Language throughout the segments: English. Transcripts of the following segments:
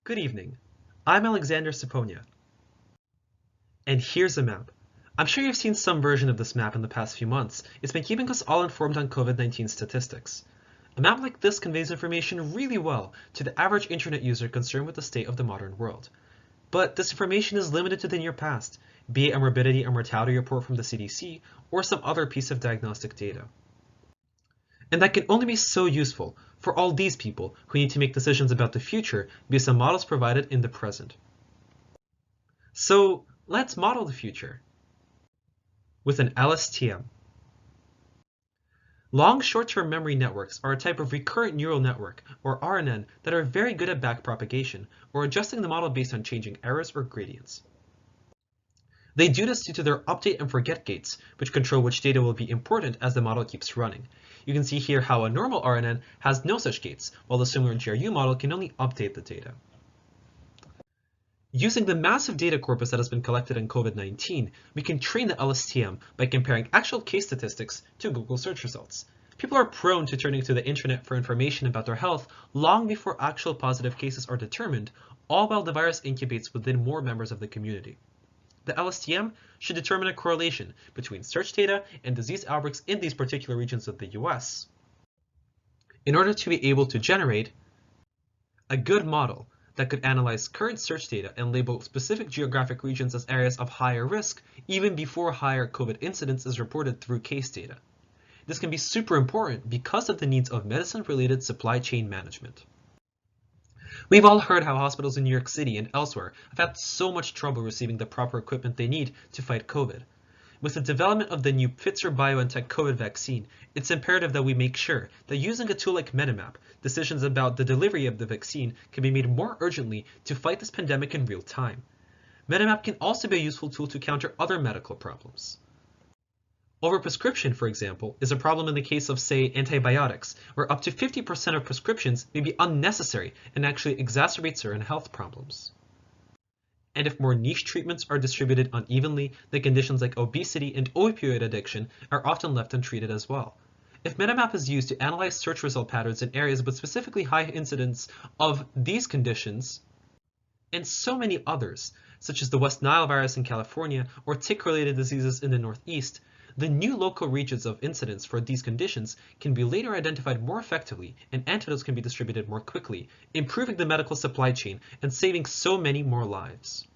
Good evening. I'm Alexander Suponya. And here's a map. I'm sure you've seen some version of this map in the past few months. It's been keeping us all informed on COVID-19 statistics. A map like this conveys information really well to the average internet user concerned with the state of the modern world. But this information is limited to the near past, be it a morbidity and mortality report from the CDC or some other piece of diagnostic data. And that can only be so useful for all these people who need to make decisions about the future based on models provided in the present. So let's model the future with an LSTM. Long short-term memory networks are a type of recurrent neural network, or RNN, that are very good at backpropagation, or adjusting the model based on changing errors or gradients. They do this due to their update and forget gates, which control which data will be important as the model keeps running. You can see here how a normal RNN has no such gates, while the similar GRU model can only update the data. Using the massive data corpus that has been collected in COVID-19, we can train the LSTM by comparing actual case statistics to Google search results. People are prone to turning to the internet for information about their health long before actual positive cases are determined, all while the virus incubates within more members of the community. The LSTM should determine a correlation between search data and disease outbreaks in these particular regions of the US in order to be able to generate a good model that could analyze current search data and label specific geographic regions as areas of higher risk even before higher COVID incidence is reported through case data. This can be super important because of the needs of medicine-related supply chain management. We've all heard how hospitals in New York City and elsewhere have had so much trouble receiving the proper equipment they need to fight COVID. With the development of the new Pfizer-BioNTech COVID vaccine, it's imperative that we make sure that using a tool like MediMap, decisions about the delivery of the vaccine can be made more urgently to fight this pandemic in real time. MediMap can also be a useful tool to counter other medical problems. Overprescription, for example, is a problem in the case of, say, antibiotics, where up to 50% of prescriptions may be unnecessary and actually exacerbate certain health problems. And if more niche treatments are distributed unevenly, then conditions like obesity and opioid addiction are often left untreated as well. If MediMap is used to analyze search result patterns in areas with specifically high incidence of these conditions, and so many others, such as the West Nile virus in California or tick-related diseases in the Northeast, the new local regions of incidence for these conditions can be later identified more effectively and antidotes can be distributed more quickly, improving the medical supply chain and saving so many more lives.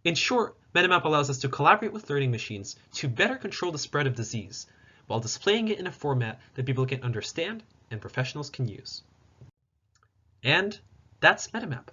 In short, MediMap allows us to collaborate with learning machines to better control the spread of disease, while displaying it in a format that people can understand and professionals can use. And that's MediMap.